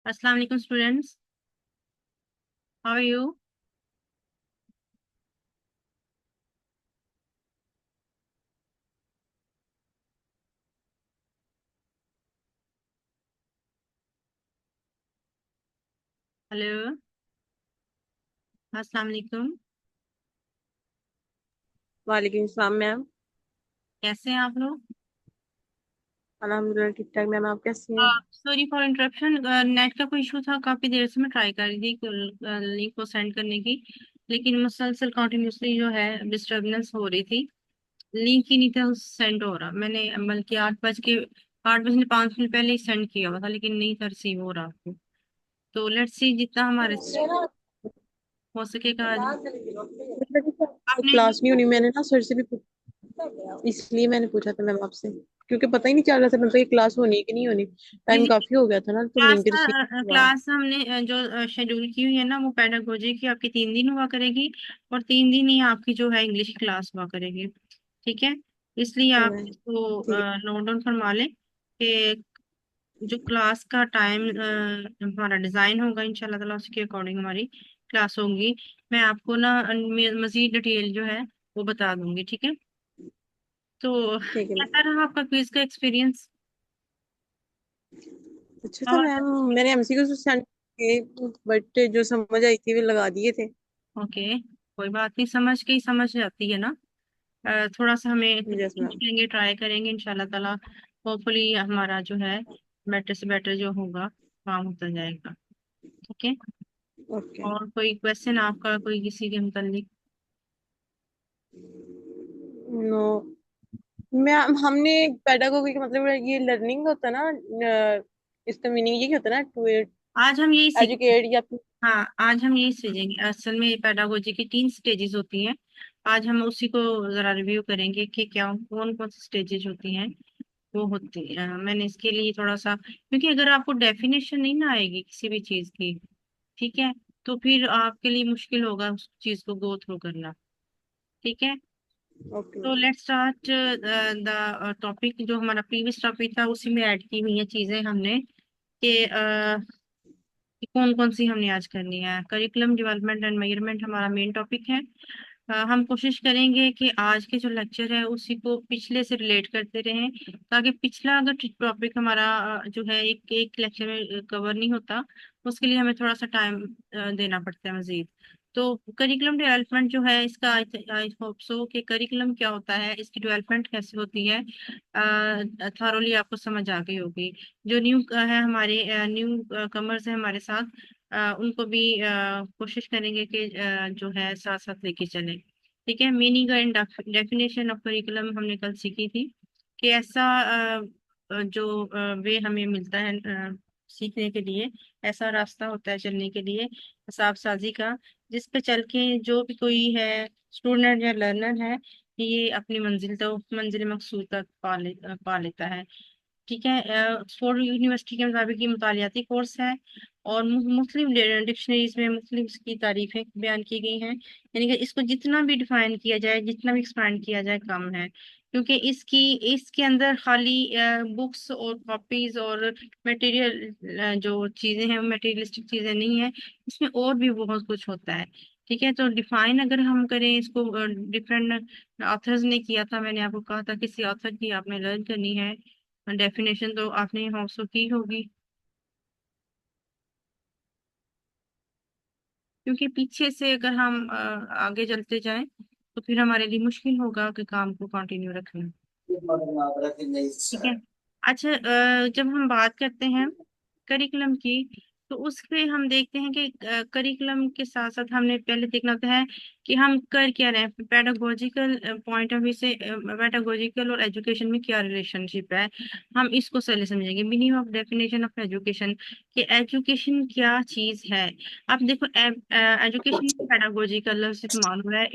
अस्सलाम वालेकुम students. How are you? Hello. अस्सलाम वालेकुम। वालेकुम सलाम मैम। कैसे हैं आप लोग? अल्हम्दुलिल्लाह ठीक ठाक मैम, आप कैसी हैं? Sorry for interruption. नेट का कोई इशू था, काफी देर से मैं ट्राई कर रही थी लिंक को सेंड करने की, लेकिन मुसलसल कंटिन्यूसली जो है डिस्टरबेंस हो रही थी। लिंक ही नहीं था सेंड हो रहा। मैंने बल्कि 8 बजने 5 मिनट पहले ही सेंड किया हुआ था, लेकिन नहीं था रिसीव हो रहा आपको। तो लेट्स सी जितना हमारे से हो सकेगा आज। आपने क्लास नहीं होनी, मैंने ना सर से भी इसलिए मैंने पूछा था मैम आपसे, क्योंकि पता ही नहीं चल रहा था मतलब ये क्लास होनी है कि नहीं होनी। जी टाइम जी, काफी हो गया था ना, तो क्लास लिंक रिसीव हुआ। क्लास हमने जो शेड्यूल की हुई है ना, वो पेडागोजी की आपकी 3 दिन हुआ करेगी। और 3 दिन ही आपकी जो है इंग्लिश की क्लास हुआ करेगी। ठीक है। इसलिए तो आप मैं इसको ठीक नोट डाउन फरमा लें कि जो क्लास का टाइम हमारा डिजाइन होगा, इंशाल्लाह ताला उसके अकॉर्डिंग हमारी क्लास होगी। मैं आपको ना मजीद डिटेल जो है वो बता दूंगी। ठीक है। तो ठीक है कैसा मैम। रहा आपका क्विज का एक्सपीरियंस? अच्छा था मैम, मैंने एमसीक्यू सेंड किए, बट जो समझ आई थी वो लगा दिए थे। ओके, कोई बात नहीं, समझ के ही समझ जाती है ना। थोड़ा सा हमें यस मैम। करेंगे, ट्राई करेंगे इंशाल्लाह ताला। होपफुली हमारा जो है बेटर से बेटर जो होगा काम होता जाएगा। ठीक है। ओके। और कोई क्वेश्चन आपका कोई किसी के मुतालिक? नो मैम, हमने पेडागोगी का मतलब ये लर्निंग होता है ना, इसका मीनिंग ये होता है ना, टू आज हम यही सीखेंगे। एजुकेट या हाँ, आज हम यही सीखेंगे। असल में पेडागोजी की 3 स्टेजेस होती हैं। आज हम उसी को जरा रिव्यू करेंगे कि क्या कौन कौन सी स्टेजेस होती हैं। वो होती है मैंने इसके लिए थोड़ा सा, क्योंकि अगर आपको डेफिनेशन नहीं ना आएगी किसी भी चीज की, ठीक है, तो फिर आपके लिए मुश्किल होगा उस चीज को गो थ्रू करना। ठीक है। ओके तो ma'am. Let's start the topic. जो हमारा प्रीवियस टॉपिक था उसी में ऐड की हुई है चीजें हमने कि कौन कौन सी हमने आज करनी है। करिकुलम डेवलपमेंट एंड मेजरमेंट हमारा मेन टॉपिक है। हम कोशिश करेंगे कि आज के जो लेक्चर है उसी को पिछले से रिलेट करते रहें, ताकि पिछला अगर टॉपिक हमारा जो है एक एक लेक्चर में कवर नहीं होता, उसके लिए हमें थोड़ा सा टाइम देना पड़ता है मजीद। तो करिकुलम डेवलपमेंट जो है इसका, आई होप सो कि करिकुलम क्या होता है, इसकी डेवलपमेंट कैसे होती है, थॉरोली आपको समझ आ गई होगी। जो न्यू है हमारे न्यू कमर्स है हमारे साथ, उनको भी कोशिश करेंगे कि जो है साथ साथ लेके चलें। ठीक है। Meaning and definition of curriculum हमने कल सीखी थी कि ऐसा जो वे हमें मिलता है सीखने के लिए, ऐसा रास्ता होता है चलने के लिए हिसाब साजी का, जिस पे चल के जो भी कोई है स्टूडेंट या लर्नर है, ये अपनी मंजिल तो मंजिल मकसूद तक पा लेता है। ठीक है। ऑक्सफोर्ड यूनिवर्सिटी के मुताबिक ये मुतालियाती कोर्स है, और मुस्लिम डिक्शनरीज में मुस्लिम की तारीफें बयान की गई हैं। यानी कि इसको जितना भी डिफाइन किया जाए, जितना भी एक्सपैंड किया जाए, कम है, क्योंकि इसके अंदर खाली बुक्स और कॉपीज और मटेरियल जो चीजें हैं, मटेरियलिस्टिक चीजें नहीं है, इसमें और भी बहुत कुछ होता है। ठीक है। तो डिफाइन अगर हम करें इसको, डिफरेंट ऑथर्स ने किया था, मैंने आपको कहा था किसी ऑथर की आपने लर्न करनी है डेफिनेशन, तो आपने हाउस की होगी, क्योंकि पीछे से अगर हम आगे चलते जाएं तो फिर हमारे लिए मुश्किल होगा कि काम को कंटिन्यू रखना। ठीक है। अच्छा, जब हम बात करते हैं करिकुलम की, तो उसपे हम देखते हैं कि करिकुलम के साथ साथ हमने पहले देखना होता है कि हम कर क्या रहे हैं। पेडागोजिकल पॉइंट ऑफ व्यू से पेडागोजिकल और एजुकेशन में क्या रिलेशनशिप है, हम इसको पहले समझेंगे। Meaning of definition of education, कि एजुकेशन क्या चीज है। अब देखो, एजुकेशन पेडागोजिकल से मालूम है,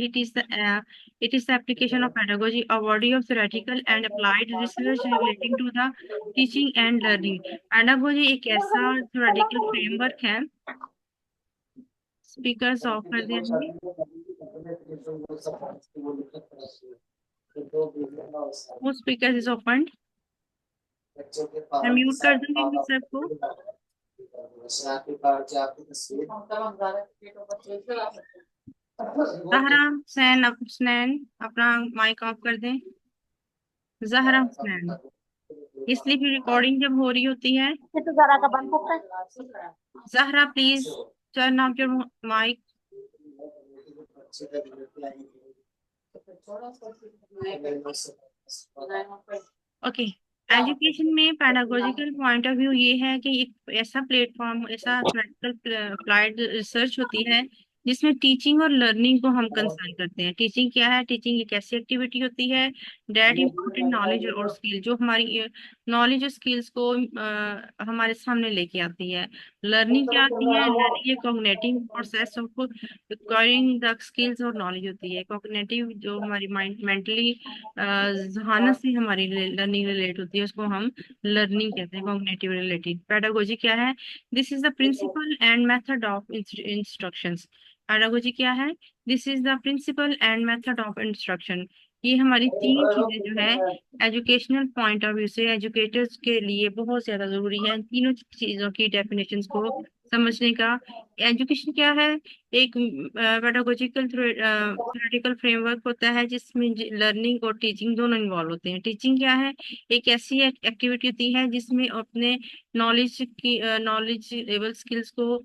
it is the application of pedagogy, a body of theoretical and applied research relating to the teaching and learning. Pedagogy एक ऐसा थ्योरेटिकल फ्रेमवर्क है। स्पीकर्स ऑफ कर दिया हमने। वो स्पीकर इज ओपन। मैं म्यूट कर दूंगी सबको। जहरा हुसैन, हुसनैन, अपना माइक ऑफ कर दें। जहरा हुसनैन, इसलिए फिर रिकॉर्डिंग जब हो रही होती है। ये तो जरा का बंद सकता है। Zahra please turn off your mic. Okay. Education में पैडागोजिकल पॉइंट ऑफ व्यू ये है कि एक ऐसा प्लेटफॉर्म, ऐसा थ्योरेटिकल अप्लाइड रिसर्च होती है जिसमें टीचिंग और लर्निंग को हम कंसर्न करते हैं। टीचिंग क्या है? टीचिंग एक ऐसी एक्टिविटी होती है डेट इम्पोर्टेंट नॉलेज और स्किल, जो हमारी नॉलेज और स्किल्स को हमारे सामने लेके आती है। लर्निंग क्या आती है? लर्निंग ये cognitive process of acquiring the skills और नॉलेज होती है। कॉग्निटिव जो हमारी माइंड मेंटली जहानत से हमारी लर्निंग रिलेट होती है, उसको हम लर्निंग कहते हैं, कॉग्निटिव रिलेटेड। पेडागोजी क्या है? This is the principle and method of instructions. Pedagogy क्या है? This is the principle and method of instruction. ये हमारी तीन चीजें जो है एजुकेशनल पॉइंट ऑफ व्यू से एजुकेटर्स के लिए बहुत ज्यादा जरूरी है। इन तीनों चीजों की डेफिनेशंस को समझने का। एजुकेशन क्या है? एक पेडागोजिकल थ्योरेटिकल फ्रेमवर्क होता है जिसमें लर्निंग और टीचिंग दोनों इन्वॉल्व होते हैं। टीचिंग क्या है? एक ऐसी एक्टिविटी होती है जिसमें अपने नॉलेजेबल स्किल्स को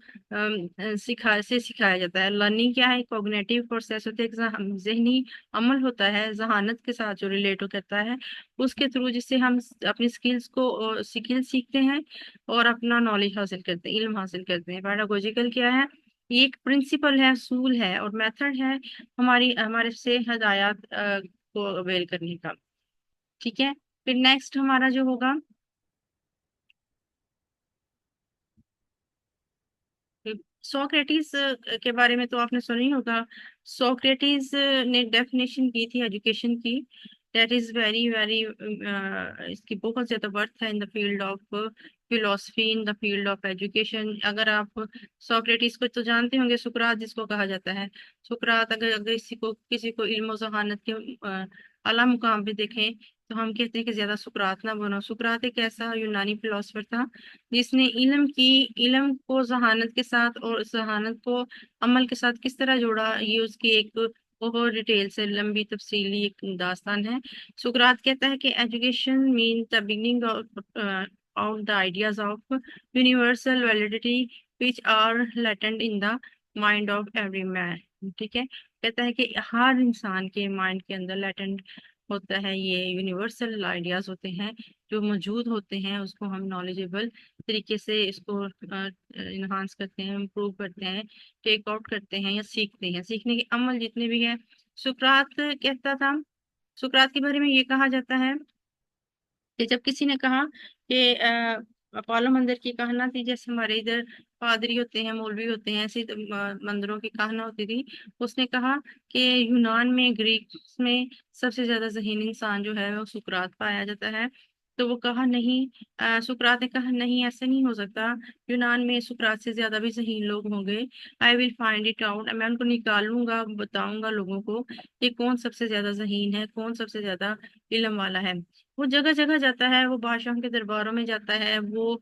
सिखाया जाता है। लर्निंग क्या है? कॉग्निटिव प्रोसेस होता है, एक जहनी अमल होता है जहानत के साथ जो रिलेट करता है, उसके थ्रू जिससे हम अपनी स्किल्स को स्किल सीखते हैं और अपना नॉलेज हासिल करते हैं, इल्म हासिल करते हैं। पेडागोजिकल क्या है? ये एक प्रिंसिपल है, असूल है और मेथड है हमारी हमारे से हदायत को अवेल करने का। ठीक है। फिर नेक्स्ट हमारा जो होगा, सोक्रेटिस के बारे में तो आपने सुना ही होगा। सोक्रेटिस ने डेफिनेशन की थी एजुकेशन की। दैट इज वेरी वेरी, इसकी बहुत ज्यादा वर्थ है in the field of philosophy, in the field of education. अगर आप सोक्रेटिस को तो जानते होंगे, सुकरात जिसको कहा जाता है। सुकरात, अगर किसी को इल्म और जहानत के आला मुकाम पे देखें तो हम कहते हैं कि ज्यादा सुकरात ना बनो। सुकरात एक ऐसा यूनानी फिलोसफर था जिसने इल्म को जहानत के साथ और जहानत को अमल के साथ किस तरह जोड़ा, ये उसकी एक बहुत डिटेल से लंबी तफसीली एक दास्तान है। सुकरात कहता है कि education mean the beginning of the ideas of universal validity which are latent in the mind of every man. ठीक है। कहता है कि हर इंसान के माइंड के अंदर लेटेंट होता है, ये यूनिवर्सल आइडियाज होते हैं जो मौजूद होते हैं, उसको हम नॉलेजेबल तरीके से इसको इन्हांस करते हैं, इम्प्रूव करते हैं, टेक आउट करते हैं या सीखते हैं। सीखने के अमल जितने भी है, सुकरात कहता था। सुकरात के बारे में ये कहा जाता है कि जब किसी ने कहा कि अपोलो मंदिर की कहना थी, जैसे हमारे इधर पादरी होते हैं, मौलवी होते हैं, ऐसे मंदिरों की कहना होती थी। उसने कहा कि यूनान में, ग्रीक में सबसे ज्यादा ज़हीन इंसान जो है वो सुकरात पाया जाता है। तो वो कहा नहीं, सुकरात ने कहा नहीं, ऐसा नहीं हो सकता। यूनान में सुकरात से ज्यादा भी ज़हीन लोग होंगे। I will find it out, मैं उनको निकालूंगा, बताऊंगा लोगों को कि कौन सबसे ज्यादा ज़हीन है, कौन सबसे ज्यादा इल्म वाला है। वो जगह जगह जाता है, वो बादशाह के दरबारों में जाता है, वो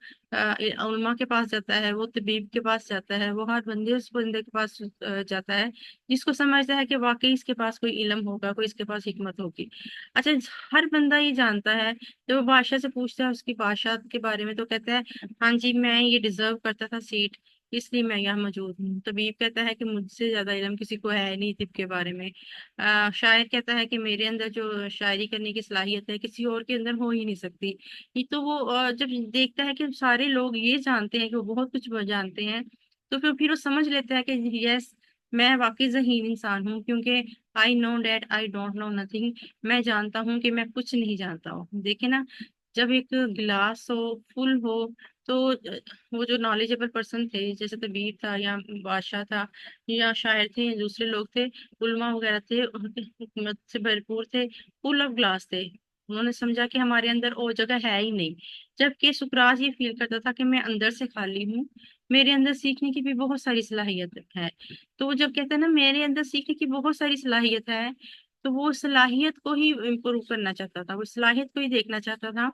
उलमा के पास जाता है, वो तबीब के पास जाता है, वो हर बंदे उस बंदे के पास जाता है जिसको समझता है कि वाकई इसके पास कोई इल्म होगा, कोई इसके पास हिकमत होगी। अच्छा, हर बंदा ये जानता है। जब वो बादशाह से पूछता है उसकी बादशाह के बारे में तो कहता है हाँ जी, मैं ये डिजर्व करता था सीट, इसलिए मैं यहाँ मौजूद हूँ। तबीब कहता है कि मुझसे ज्यादा इल्म किसी को है नहीं तिब के बारे में। शायर कहता है कि मेरे अंदर जो शायरी करने की सलाहियत है किसी और के अंदर हो ही नहीं सकती। ये तो वो जब देखता है कि सारे लोग ये जानते हैं कि वो बहुत कुछ जानते हैं, तो फिर वो समझ लेता है कि यस, मैं वाकई ज़हीन इंसान हूँ, क्योंकि I know that I don't know nothing. मैं जानता हूँ कि मैं कुछ नहीं जानता हूँ। देखे ना, जब एक गिलास हो, फुल हो, तो वो जो नॉलेजेबल पर्सन थे, जैसे तबीब था या बादशाह था या शायर थे या दूसरे लोग थे, उलमा वगैरह थे, उनके हिकमत से भरपूर थे, फुल ऑफ ग्लास थे। उन्होंने समझा कि हमारे अंदर वो जगह है ही नहीं। जबकि सुकरात ये फील करता था कि मैं अंदर से खाली हूँ, मेरे अंदर सीखने की भी बहुत सारी सलाहियत है। तो वो जब कहता है ना मेरे अंदर सीखने की बहुत सारी सलाहियत है, तो वो सलाहियत को ही इम्प्रूव करना चाहता था, वो सलाहियत को ही देखना चाहता था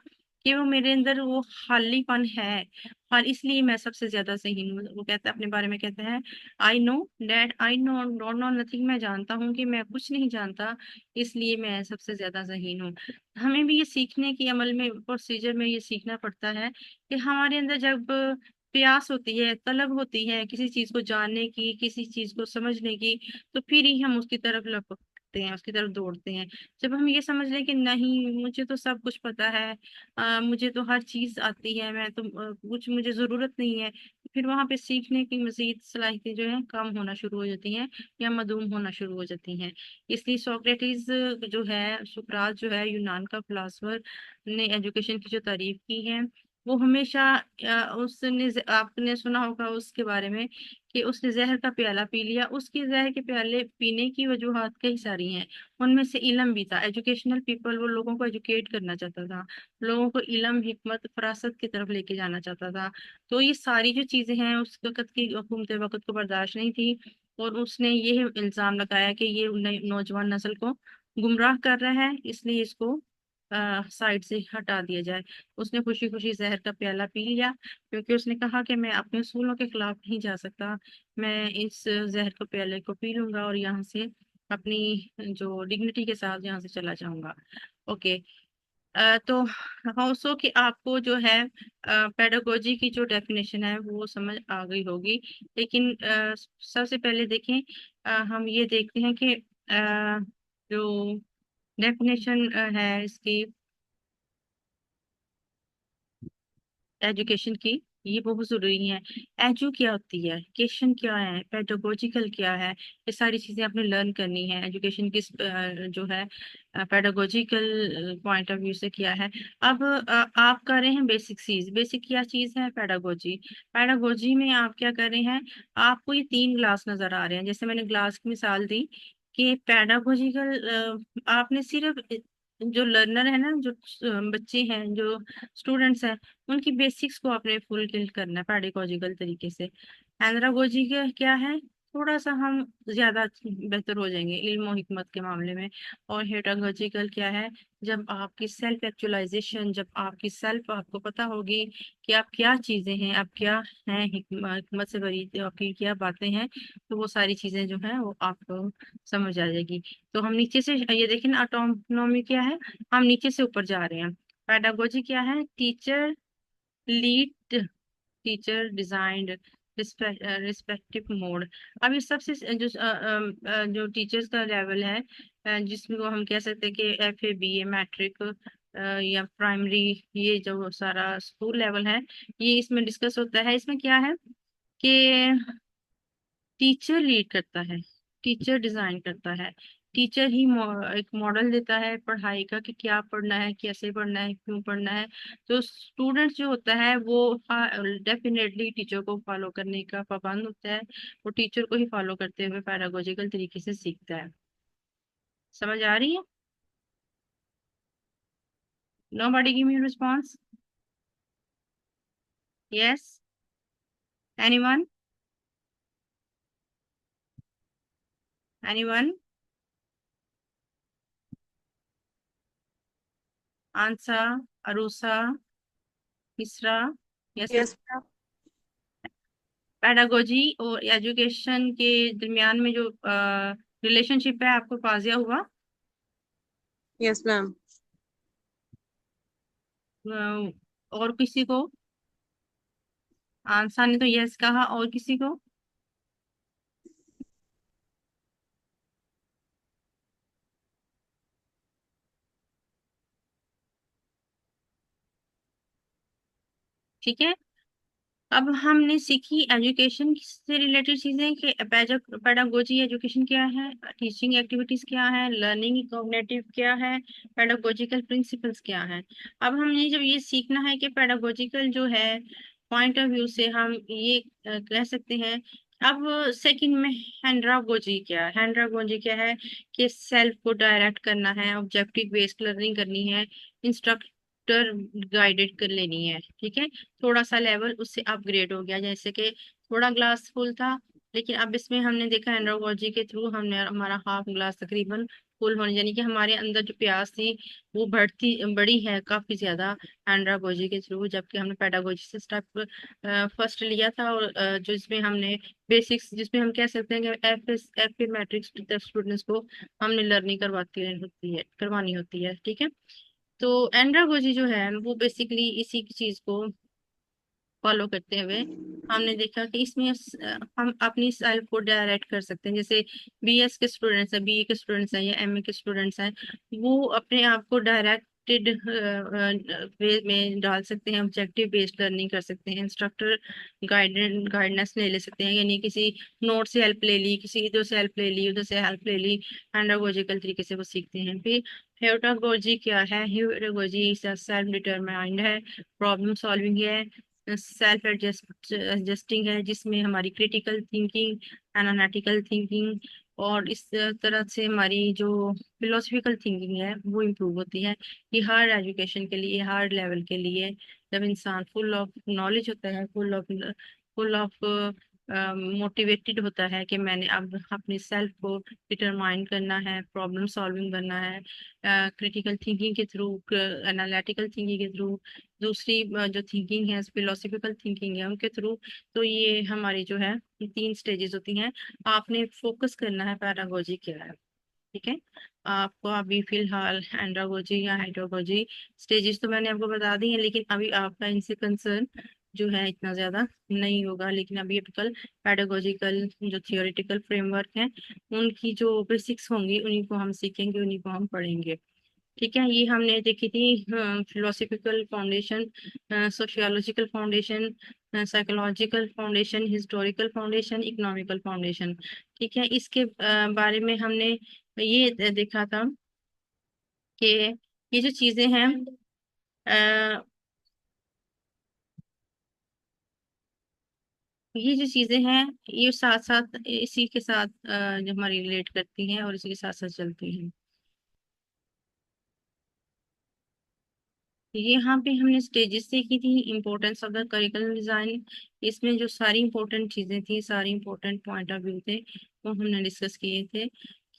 कि वो मेरे अंदर वो खालीपन है, और इसलिए मैं सबसे ज्यादा ज़हीन हूँ। वो कहता है अपने बारे में, कहता है I know that I know don't know nothing, मैं जानता हूँ कि मैं कुछ नहीं जानता, इसलिए मैं सबसे ज्यादा ज़हीन हूँ। हमें भी ये सीखने की अमल में, प्रोसीजर में ये सीखना पड़ता है कि हमारे अंदर जब प्यास होती है, तलब होती है किसी चीज को जानने की, किसी चीज को समझने की, तो फिर ही हम उसकी तरफ लपकते हैं, उसकी तरफ दौड़ते हैं। जब हम ये समझ लें कि नहीं, मुझे तो सब कुछ पता है, मुझे तो हर चीज आती है, मैं तो कुछ मुझे जरूरत नहीं है, फिर वहां पे सीखने की मजीद सलाहियतें जो है कम होना शुरू हो जाती हैं या मदूम होना शुरू हो जाती हैं। इसलिए सोक्रेटिस जो है, सुकरात जो है, यूनान का फिलोसफर ने एजुकेशन की जो तारीफ की है, वो हमेशा उसने, आपने सुना होगा उसके बारे में कि उसने जहर का प्याला पी लिया। उसके जहर के प्याले पीने की वजूहात कई सारी हैं, उनमें से इल्म भी था। एजुकेशनल पीपल, वो लोगों को एजुकेट करना चाहता था, लोगों को इल्म, हिकमत, फरासत की तरफ लेके जाना चाहता था। तो ये सारी जो चीजें हैं उस वक्त की हुकूमत वक्त को बर्दाश्त नहीं थी, और उसने ये इल्जाम लगाया कि ये नौजवान नस्ल को गुमराह कर रहा है, इसलिए इसको साइड से हटा दिया जाए। उसने खुशी खुशी जहर का प्याला पी लिया, क्योंकि उसने कहा कि मैं अपने उसूलों के खिलाफ नहीं जा सकता, मैं इस जहर के प्याले को पी लूंगा और यहाँ से अपनी जो डिग्निटी के साथ यहाँ से चला जाऊंगा। ओके। तो हाउसो कि आपको जो है पेडागोजी की जो डेफिनेशन है वो समझ आ गई होगी, लेकिन सबसे पहले देखें, हम ये देखते हैं कि जो डेफिनेशन है इसकी एजुकेशन की, ये बहुत जरूरी है। एजू क्या होती है, केशन क्या है, पेडागोजिकल क्या है, ये सारी चीजें आपने लर्न करनी है। एजुकेशन की जो है पेडागोजिकल पॉइंट ऑफ व्यू से क्या है। अब आप कर रहे हैं बेसिक चीज। बेसिक क्या चीज है? पेडागोजी। पेडागोजी में आप क्या कर रहे हैं, आपको ये तीन ग्लास नजर आ रहे हैं, जैसे मैंने ग्लास की मिसाल दी कि पेडागोजिकल, आपने सिर्फ जो लर्नर है ना, जो बच्चे हैं, जो स्टूडेंट्स हैं, उनकी बेसिक्स को आपने फुलफिल करना है पेडागोजिकल तरीके से। एंड्रागोजी का क्या है, थोड़ा सा हम ज्यादा बेहतर हो जाएंगे इल्म और हिकमत के मामले में। और हेटागोजिकल क्या है, जब आपकी सेल्फ एक्चुअलाइजेशन, जब आपकी सेल्फ, आपको पता होगी कि आप क्या चीजें हैं, आप क्या हैं, हिकमत से भरी आपकी क्या बातें हैं, तो वो सारी चीजें जो हैं वो आपको समझ आ जाएगी। तो हम नीचे से ये देखें ना, ऑटोनॉमी क्या है, हम नीचे से ऊपर जा रहे हैं। पेडागोजी क्या है? Teacher lead, teacher designed, respective mode. अब इस सबसे जो टीचर्स का लेवल है, जिसमें वो हम कह सकते हैं कि FA BA मैट्रिक या प्राइमरी, ये जो सारा स्कूल लेवल है, ये इसमें डिस्कस होता है। इसमें क्या है कि टीचर लीड करता है, टीचर डिजाइन करता है, टीचर ही एक मॉडल देता है पढ़ाई का कि क्या पढ़ना है, कैसे पढ़ना है, क्यों पढ़ना है। तो स्टूडेंट जो होता है वो डेफिनेटली टीचर को फॉलो करने का पाबंद होता है, वो टीचर को ही फॉलो करते हुए पैरागोजिकल तरीके से सीखता है। समझ आ रही है? Nobody give me a response. Yes, anyone? Anyone? Answer. Arusa, Isra? Yes, yes ma'am. Pedagogy और एजुकेशन के दरमियान में जो रिलेशनशिप है, आपको वाजिया हुआ? Yes ma'am. और किसी को? आंसर ने तो यस कहा, और किसी को? ठीक है। अब हमने सीखी एजुकेशन से रिलेटेड चीजें कि पेडागोजी एजुकेशन क्या है, टीचिंग एक्टिविटीज क्या है, लर्निंग कॉग्निटिव क्या है, पेडागोजिकल प्रिंसिपल्स क्या है। अब हमने जब ये सीखना है कि पेडागोजिकल जो है पॉइंट ऑफ व्यू से हम ये कह सकते हैं। अब सेकंड में हैंड्रागोजी क्या है? हैंड्रागोजी क्या है कि सेल्फ को डायरेक्ट करना है, ऑब्जेक्टिव बेस्ड लर्निंग करनी है, इंस्ट्रक्टर गाइडेड कर लेनी है। ठीक है। थोड़ा सा लेवल उससे अपग्रेड हो गया, जैसे कि थोड़ा ग्लास फुल था, लेकिन अब इसमें हमने देखा एंड्रोलॉजी के थ्रू हमने हमारा हाफ ग्लास तकरीबन फुल होने, यानी कि हमारे अंदर जो प्यास थी वो बढ़ती बड़ी है काफी ज्यादा एंड्रागोजी के थ्रू, जबकि हमने पेडागोजी से स्टेप फर्स्ट लिया था। और जो इसमें हमने बेसिक्स, जिसमें हम कह सकते हैं कि एफ ए मैट्रिक्स स्टूडेंट्स को हमने लर्निंग करवानी होती है, ठीक है। तो एंड्रागोजी जो है वो बेसिकली इसी की चीज को फॉलो करते हुए हमने देखा कि इसमें हम अपनी सेल्फ को डायरेक्ट कर सकते हैं। जैसे बीएस के स्टूडेंट्स हैं, बीए के स्टूडेंट्स हैं या एमए के स्टूडेंट्स हैं, वो अपने आप को डायरेक्टेड वे में डाल सकते हैं, ऑब्जेक्टिव बेस्ड लर्निंग कर सकते हैं, इंस्ट्रक्टर गाइडेंस ले सकते हैं, यानी किसी नोट से हेल्प ले ली, किसी इधर से हेल्प ले ली, उधर से हेल्प ले ली, एंड्रागोजिकल तरीके से वो सीखते हैं। फिर हेउटागोजी क्या है? हेउटागोजी सेल्फ डिटरमाइंड है, प्रॉब्लम सॉल्विंग है, सेल्फ एडजस्टिंग है, जिसमें हमारी क्रिटिकल थिंकिंग, एनालिटिकल थिंकिंग और इस तरह से हमारी जो फिलोसफिकल थिंकिंग है वो इम्प्रूव होती है। कि हर एजुकेशन के लिए, हर लेवल के लिए जब इंसान फुल ऑफ नॉलेज होता है, फुल ऑफ मोटिवेटेड होता है कि मैंने अब अपनी सेल्फ को डिटरमाइन करना है, प्रॉब्लम सॉल्विंग करना है, क्रिटिकल थिंकिंग के थ्रू, एनालिटिकल थिंकिंग के थ्रू, दूसरी जो थिंकिंग है फिलोसफिकल थिंकिंग है उनके थ्रू। तो ये हमारी जो है ये 3 स्टेजेस होती हैं। आपने फोकस करना है पैरागोजी क्या है, ठीक है। आपको अभी फिलहाल एंड्रागोजी या हाइड्रोगोजी स्टेजेस तो मैंने आपको बता दी है, लेकिन अभी आपका इनसे कंसर्न जो है इतना ज्यादा नहीं होगा। लेकिन अभी कल पेडागोजिकल जो थियोरेटिकल फ्रेमवर्क है उनकी जो बेसिक्स होंगी उन्हीं को हम सीखेंगे, उन्हीं को हम पढ़ेंगे, ठीक है। ये हमने देखी थी philosophical foundation, sociological foundation, psychological foundation, historical foundation, economical foundation, ठीक है। इसके बारे में हमने ये देखा था कि ये जो चीजें हैं ये जो चीजें हैं ये साथ साथ इसी के साथ जो हमारी रिलेट करती हैं और इसी के साथ साथ चलती हैं। यहाँ पे हमने स्टेजेस देखी थी, importance of the curriculum design. इसमें जो सारी इम्पोर्टेंट चीजें थी, सारी इम्पोर्टेंट पॉइंट ऑफ व्यू थे, वो हमने डिस्कस किए थे।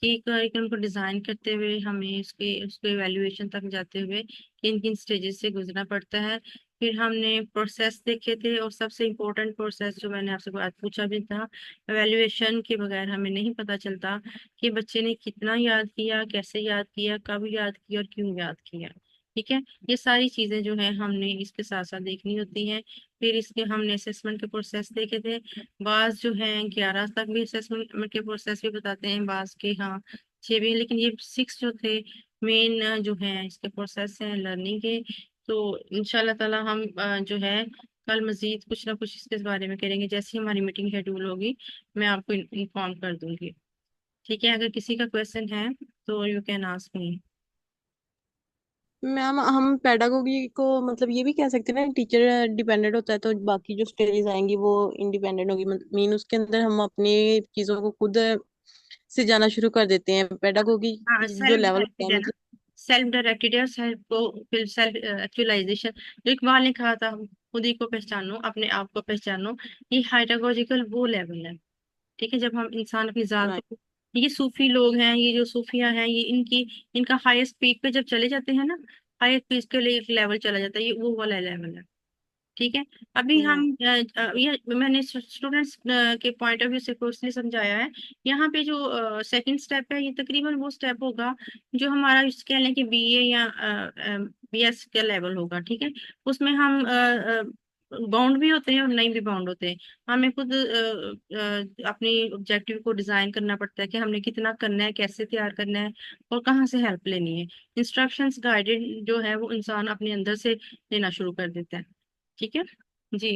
कि करिकुलम को डिजाइन करते हुए हमें उसके उसके एवेल्युएशन तक जाते हुए किन किन स्टेजेस से गुजरना पड़ता है। फिर हमने प्रोसेस देखे थे, और सबसे इम्पोर्टेंट प्रोसेस जो मैंने आपसे आज पूछा भी था, एवेल्युएशन के बगैर हमें नहीं पता चलता कि बच्चे ने कितना याद किया, कैसे याद किया, कब याद किया और क्यों याद किया, ठीक है। ये सारी चीजें जो है हमने इसके साथ साथ देखनी होती हैं। फिर इसके हमने असेसमेंट के प्रोसेस देखे थे। बाज जो है 11 तक भी असेसमेंट के प्रोसेस भी बताते हैं, बाज के हाँ 6 भी, लेकिन ये 6 जो थे मेन जो है इसके प्रोसेस हैं लर्निंग के। तो इंशाल्लाह ताला हम जो है कल मजीद कुछ ना कुछ इसके बारे में करेंगे। जैसे ही हमारी मीटिंग शेड्यूल होगी मैं आपको इन्फॉर्म कर दूंगी, ठीक है। अगर किसी का क्वेश्चन है तो you can ask me. Ma'am हम पेडागोगी को मतलब ये भी कह सकते हैं ना, टीचर डिपेंडेंट होता है तो बाकी जो स्टेजेस आएंगी वो इंडिपेंडेंट होगी, मीन उसके अंदर हम अपनी चीजों को खुद से जाना शुरू कर देते हैं। पेडागोगी हाँ, जो सेल्फ लेवल होता डायरेक्टेड है है ना, मतलब। सेल्फ डायरेक्टेड है। सेल्फ को फिर सेल्फ एक्चुअलाइजेशन, जो इकबाल ने कहा था खुद ही को पहचानो, अपने आप को पहचानो, ये हाइडागोजिकल वो लेवल है, ठीक है। जब हम इंसान अपनी जात राइट। को, ये सूफी लोग हैं, ये जो सूफिया हैं, ये इनका हाईएस्ट पीक पे जब चले जाते हैं ना, हाईएस्ट पीक के लिए एक लेवल चला जाता है, ये वो वाला लेवल है, ठीक है। अभी हम राइट। ये मैंने स्टूडेंट्स के पॉइंट ऑफ व्यू से क्लोजली समझाया है। यहाँ पे जो सेकंड स्टेप है ये तकरीबन वो स्टेप होगा जो हमारा कह लें कि बीए या बीएस का लेवल होगा, ठीक है। उसमें हम बाउंड भी होते हैं और नहीं भी बाउंड होते हैं। हमें खुद अपनी ऑब्जेक्टिव को डिजाइन करना पड़ता है कि हमने कितना करना है, कैसे तैयार करना है और कहाँ से हेल्प लेनी है। इंस्ट्रक्शंस गाइडेड जो है वो इंसान अपने अंदर से लेना शुरू कर देता है, ठीक है जी।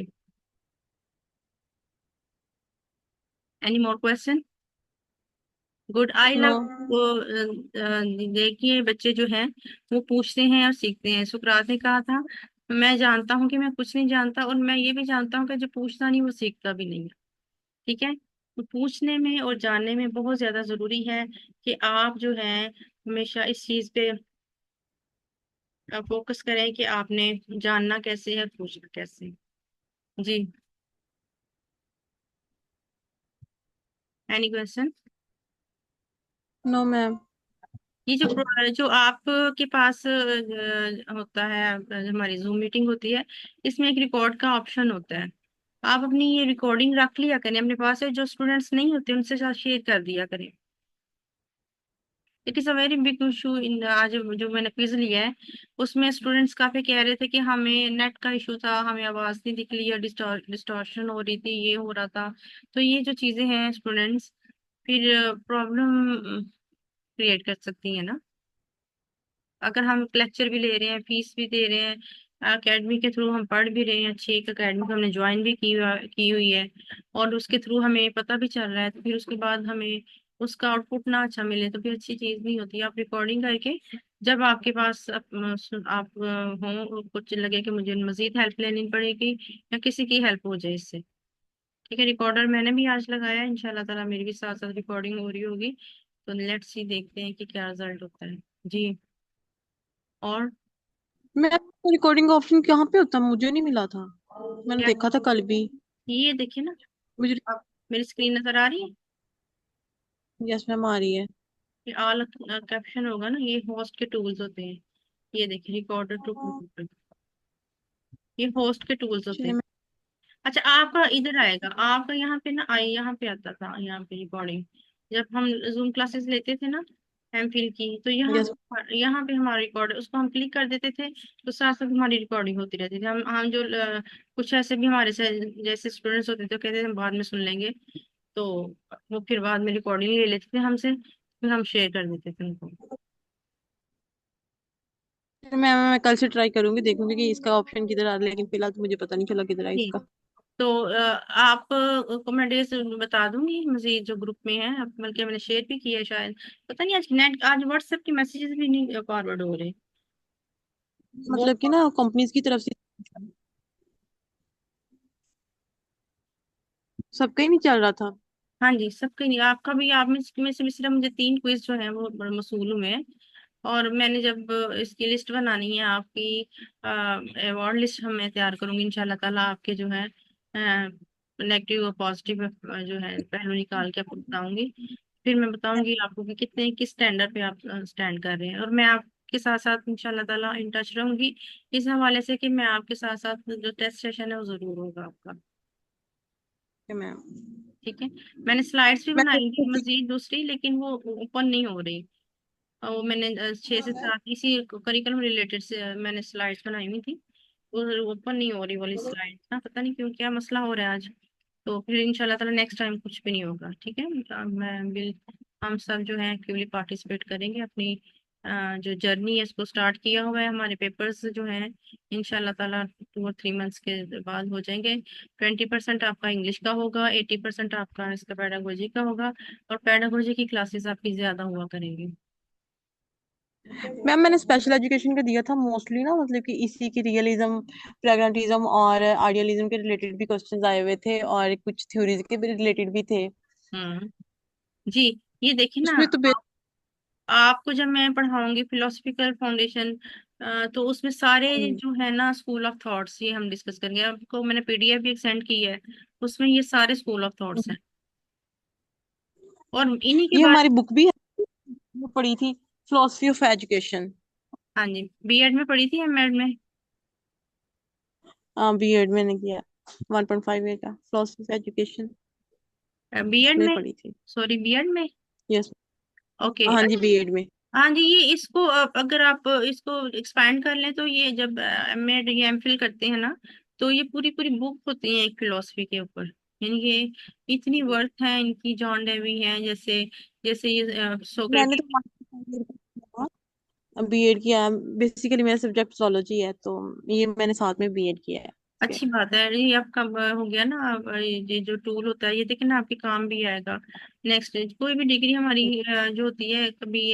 Any more question? Good, I know. Love. देखिए बच्चे जो हैं वो पूछते हैं और सीखते हैं। सुकरात ने कहा था मैं जानता हूँ कि मैं कुछ नहीं जानता, और मैं ये भी जानता हूँ कि जो पूछता नहीं वो सीखता भी नहीं है, ठीक है। तो पूछने में और जानने में बहुत ज्यादा जरूरी है कि आप जो है हमेशा इस चीज पे फोकस करें कि आपने जानना कैसे है, पूछना कैसे। जी, एनी क्वेश्चन? No ma'am. ये जो आपके पास होता है, हमारी जूम मीटिंग होती है, इसमें एक रिकॉर्ड का ऑप्शन होता है। आप अपनी ये रिकॉर्डिंग रख लिया करें अपने पास, है जो स्टूडेंट्स नहीं होते उनसे साथ शेयर कर दिया करें। It is a very big issue in, आज जो मैंने क्विज लिया है उसमें स्टूडेंट्स काफी कह रहे थे कि हमें नेट का इशू था, हमें आवाज नहीं दिख रही है, डिस्टॉर्शन हो रही थी, ये हो रहा था। तो ये जो चीजें हैं स्टूडेंट्स फिर प्रॉब्लम क्रिएट कर सकती है ना। अगर हम लेक्चर भी ले रहे हैं, फीस भी दे रहे हैं, अकेडमी के थ्रू हम पढ़ भी रहे हैं, अच्छी एक अकेडमी को हमने ज्वाइन भी की हुई है, और उसके थ्रू हमें पता भी चल रहा है, तो फिर उसके बाद हमें उसका आउटपुट ना अच्छा मिले तो फिर अच्छी चीज नहीं होती। आप रिकॉर्डिंग करके जब आपके पास आप हो, कुछ लगे कि मुझे मजीद हेल्प लेनी पड़ेगी या किसी की हेल्प हो जाए इससे, ठीक है। रिकॉर्डर मैंने भी आज लगाया है, इंशाल्लाह ताला मेरी भी साथ साथ रिकॉर्डिंग हो रही होगी। तो लेट्स सी, देखते हैं कि क्या रिजल्ट होता है। जी। और मैं रिकॉर्डिंग का ऑप्शन कहाँ पे होता, मुझे नहीं मिला था। मैंने क्या, देखा था कल भी। ये देखिए ना, मुझे। अब मेरी स्क्रीन नजर आ रही है। यस मैम, आ रही है। ये ऑल कैप्शन होगा ना, ये होस्ट के टूल्स होते हैं। ये देखिए, रिकॉर्डर टू, ये होस्ट के टूल्स होते चलिए हैं। मैं। अच्छा, आपका इधर आएगा, आपका यहाँ पे ना आई, यहाँ पे आता था, यहाँ पे रिकॉर्डिंग जब हम जूम क्लासेस लेते थे ना एमफिल की, तो यस यहाँ पे हमारा रिकॉर्ड, उसको हम क्लिक कर देते थे तो साथ साथ हमारी रिकॉर्डिंग होती रहती थी। हम जो कुछ ऐसे भी हमारे से जैसे स्टूडेंट्स होते थे, कहते थे हम बाद में सुन लेंगे, तो वो फिर बाद में रिकॉर्डिंग ले लेते थे हमसे, फिर हम शेयर कर देते थे उनको। मैं कल से ट्राई करूंगी, देखूंगी कि इसका ऑप्शन किधर आ रहा है, लेकिन फिलहाल तो मुझे पता नहीं चला किधर है जी। इसका। तो आप को मैं डेज बता दूंगी मजीद जो ग्रुप में है, बल्कि मैंने शेयर भी किया है शायद, पता नहीं आज नेट, आज व्हाट्सएप के मैसेजेस भी नहीं फॉरवर्ड हो रहे। वो मतलब कि ना कंपनीज की तरफ से सबका ही नहीं चल रहा था। हाँ जी, सबके नहीं, आपका भी, आप में से भी सिर्फ मुझे 3 क्विज जो है वो बड़े मसूल हुए हैं। और मैंने जब इसकी लिस्ट बनानी है आपकी, अवार्ड लिस्ट हम मैं तैयार करूंगी इंशाल्लाह ताला, आपके जो है नेगेटिव और पॉजिटिव जो है पहलू निकाल के आपको बताऊंगी। फिर मैं बताऊंगी आपको कि कितने किस स्टैंडर्ड पे आप स्टैंड कर रहे हैं, और मैं आपके साथ साथ इंशाल्लाह ताला इन टच रहूंगी इस हवाले से कि मैं आपके साथ साथ जो टेस्ट सेशन है वो जरूर होगा आपका। मैम ठीक है। मैंने स्लाइड्स भी मैं बनाई थी मजीद दूसरी, लेकिन वो ओपन नहीं हो रही। और वो मैंने 6 से 7 इसी करिकुलम रिलेटेड से मैंने स्लाइड्स बनाई हुई थी, वो ओपन नहीं हो रही वाली स्लाइड ना, पता नहीं क्यों, क्या मसला हो रहा है आज। तो फिर इंशाल्लाह ताला नेक्स्ट टाइम कुछ भी नहीं होगा, ठीक है। मैं बिल हम सब जो है एक्टिवली पार्टिसिपेट करेंगे अपनी जो जर्नी है इसको स्टार्ट किया हुआ है, हमारे पेपर्स जो हैं इंशाल्लाह ताला 2 और 3 मंथ्स के बाद हो जाएंगे। 20% आपका इंग्लिश का होगा, 80% आपका इसका पेडागोजी का होगा, और पेडागोजी की क्लासेस आपकी ज्यादा हुआ करेंगी। मैम मैंने स्पेशल एजुकेशन का दिया था मोस्टली ना, मतलब कि इसी की रियलिज्म, प्रैग्मेटिज्म और आइडियलिज्म के रिलेटेड भी क्वेश्चंस आए हुए थे, और कुछ थ्योरीज के भी रिलेटेड भी थे। हम्म। जी। ये देखिए ना, उसमें तो आपको जब मैं पढ़ाऊंगी फिलोसफिकल फाउंडेशन, तो उसमें सारे जो है ना स्कूल ऑफ थॉट्स ये हम डिस्कस करेंगे। आपको मैंने पीडीएफ भी सेंड की है, उसमें ये सारे स्कूल ऑफ थॉट्स हैं, और इन्हीं के ये बारे। हमारी बुक भी है, वो पढ़ी थी, फिलोसफी ऑफ एजुकेशन। हाँ जी, बीएड में पढ़ी थी, एमएड में? हाँ, बीएड मैंने किया, 1.5 ईयर का फिलोसफी ऑफ एजुकेशन बीएड में में, पढ़ी थी। सॉरी बीएड में। यस। ओके। हाँ जी, बीएड में। हाँ जी, ये इसको अगर आप इसको एक्सपैंड कर लें तो ये जब एमएड या एमफिल करते हैं ना, तो ये पूरी पूरी बुक होती है एक फिलोसफी के ऊपर। यानी ये इतनी वर्थ है इनकी, जॉन डेवी है जैसे, जैसे ये मैंने सोक्रेटिक। तो बीएड किया, बेसिकली मेरा सब्जेक्ट जोलॉजी है, तो ये मैंने साथ में बीएड किया है इसके। अच्छी बात है, ये आपका हो गया ना, ये जो टूल होता है ये देखिए ना आपके काम भी आएगा। नेक्स्ट, कोई भी डिग्री हमारी जो होती है कभी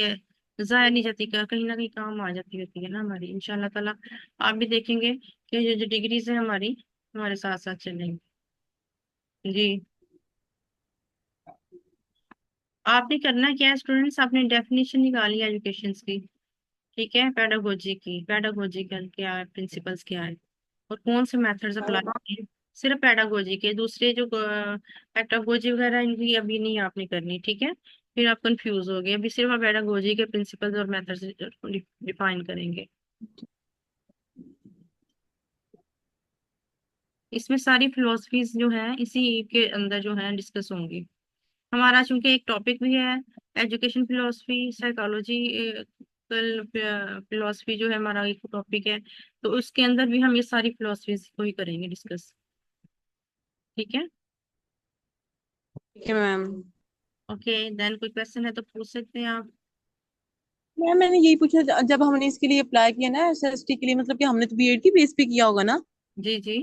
जाया नहीं जाती, कहीं ना कहीं काम आ जाती होती है ना हमारी, इंशाल्लाह ताला। आप भी देखेंगे कि जो जो डिग्रीज है हमारी हमारे साथ साथ चलेंगी। जी। आपने करना क्या है स्टूडेंट्स, आपने डेफिनेशन निकाली एजुकेशन की, ठीक है, पेडागोजी की, पेडागोजी का क्या है, प्रिंसिपल्स क्या है, और कौन से मेथड्स अप्लाई किए, सिर्फ पेडागोजी के, दूसरे जो पेडागोजी वगैरह इनकी अभी नहीं आपने करनी, ठीक है। फिर आप कंफ्यूज हो गए, अभी सिर्फ आप पेडागोजी के प्रिंसिपल्स और मेथड्स डिफाइन करेंगे। इसमें सारी फिलोसफीज जो है इसी के अंदर जो है डिस्कस होंगी। हमारा चूंकि एक टॉपिक भी है एजुकेशन फिलोसफी, साइकोलॉजी फिलोसफी जो है हमारा एक टॉपिक है, तो उसके अंदर भी हम ये सारी फिलोसफीज को ही करेंगे डिस्कस। ठीक है। ठीक है मैम। ओके देन कोई क्वेश्चन है तो पूछ सकते हैं आप। मैम मैंने यही पूछा, जब हमने इसके लिए अप्लाई किया ना एसएसटी के लिए, मतलब कि हमने तो बीएड की बेस पे किया होगा ना? जी जी।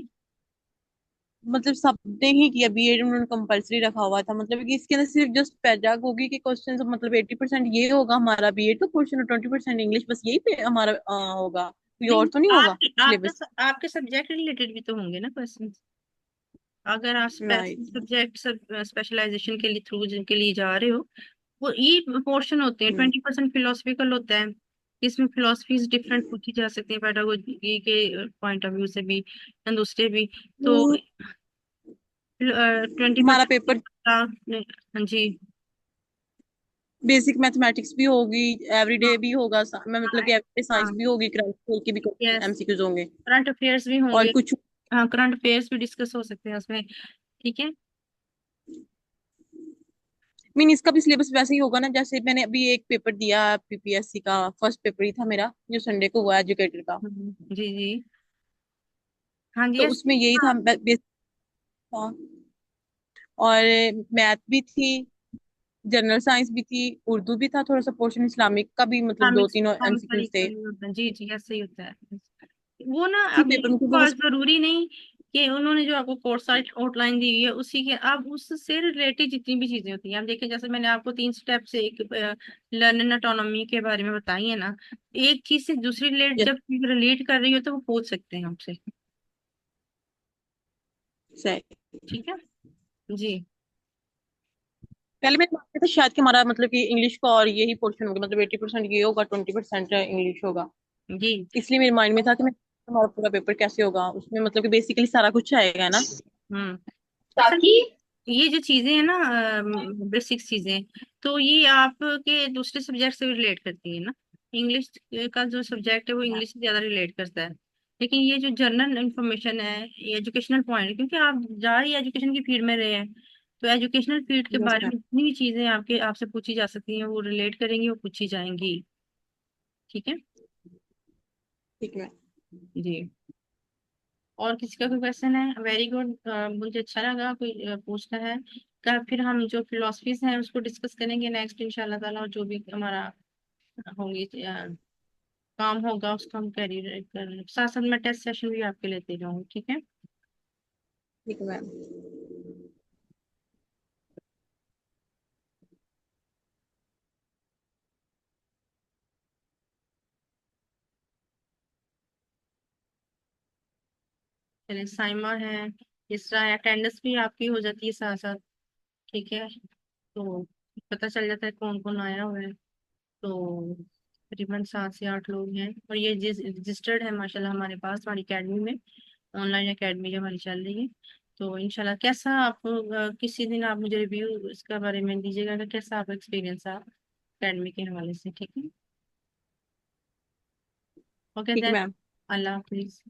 मतलब सबने ही किया बीएड, उन्होंने कंपलसरी रखा हुआ था, मतलब कि इसके अंदर सिर्फ जस्ट पेडागोगी के क्वेश्चन, मतलब 80% ये होगा हमारा बीएड का पोर्शन और 20% इंग्लिश, बस यही पे हमारा होगा, कोई नहीं, और तो नहीं होगा आप सिलेबस? आपके सब्जेक्ट रिलेटेड भी तो होंगे ना क्वेश्चन। अगर आप राइट। सब्जेक्ट स्पेशलाइजेशन के लिए थ्रू जिनके लिए जा रहे हो, वो ये पोर्शन होते हैं। हम्म। 20% फिलोसफिकल होता है, इसमें फिलोसफीज डिफरेंट पूछी जा सकती है पेडागोजी के पॉइंट ऑफ व्यू से भी और दूसरे भी। तो तो 20% हमारा पेपर हाँ जी। बेसिक मैथमेटिक्स भी होगी, एवरीडे भी होगा, मैं मतलब कि एवरीडे साइंस हाँ भी होगी, करंट की भी यस, एमसीक्यूज होंगे करंट अफेयर्स भी और होंगे। कुछ। हाँ करंट अफेयर्स भी डिस्कस हो सकते हैं उसमें। ठीक है। मीन इसका भी सिलेबस वैसे ही होगा ना, जैसे मैंने अभी एक पेपर दिया पीपीएससी का, फर्स्ट पेपर ही था मेरा जो संडे को हुआ एजुकेटेड का। जी जी। हाँ जी तो यस। उसमें यही था बेसिक था, और मैथ भी थी, जनरल साइंस भी थी, उर्दू भी था, थोड़ा सा पोर्शन इस्लामिक का भी, मतलब दो तीन एमसीक्यूज थे। होता है जी जी, ऐसे ही होता है। वो ना की अब पेपर में आपको तो आज बस। जरूरी नहीं कि उन्होंने जो आपको कोर्स आउटलाइन दी हुई है उसी के आप उससे रिलेटेड जितनी भी चीजें होती हैं आप देखिए, जैसे मैंने आपको 3 स्टेप से एक लर्निंग ऑटोनॉमी के बारे में बताई है ना, एक चीज से दूसरी यस। जब रिलेट कर रही हो तो वो पूछ सकते हैं आपसे। सही। ठीक है जी। पहले मैंने माना था शायद कि हमारा मतलब कि इंग्लिश का और यही पोर्शन होगा, मतलब 80% ये होगा, 20% इंग्लिश होगा। जी। इसलिए मेरे माइंड में था कि मैं हमारा पूरा पेपर कैसे होगा, उसमें मतलब कि बेसिकली सारा कुछ आएगा ना। हम्म। असल ताकि ये जो चीजें हैं ना, बेसिक चीजें, तो ये आपके दूसरे सब्जेक्ट से भी रिलेट करती है ना। इंग्लिश का जो सब्जेक्ट है वो इंग्लिश से ज्यादा रिलेट करता है, लेकिन ये जो जनरल इंफॉर्मेशन है, ये एजुकेशनल पॉइंट, क्योंकि आप जा ही एजुकेशन की फील्ड में रहे हैं, तो एजुकेशनल फील्ड के यस बारे मैम। में जितनी भी चीजें आपके आपसे पूछी जा सकती हैं वो रिलेट करेंगी, वो पूछी जाएंगी। ठीक है ठीक है। जी। और किसी का कोई क्वेश्चन है? वेरी गुड, मुझे अच्छा लगा कोई पूछता है। का फिर हम जो फिलोसफीज हैं उसको डिस्कस करेंगे नेक्स्ट इंशाल्लाह ताला, और जो भी हमारा होंगी काम होगा उसको हम कैरी कर साथ साथ मैं टेस्ट सेशन भी आपके लेते जाऊंगी। ठीक है। ठीक है मैम। चलिए साइमा है, इस तरह अटेंडेंस भी आपकी हो जाती है साथ साथ। ठीक है, तो पता चल जाता है कौन कौन आया हुआ है। तो तकरीबन 7 से 8 लोग हैं, और ये रजिस्टर्ड है माशाल्लाह हमारे पास हमारी अकेडमी में, ऑनलाइन एकेडमी जो हमारी चल रही है। तो इंशाल्लाह कैसा आप किसी दिन आप मुझे रिव्यू इसका बारे में दीजिएगा कि कैसा आपका एक्सपीरियंस है एकेडमी के हवाले से। ठीक है। ओके ठीक है देन, मैम। अल्लाह हाफिज।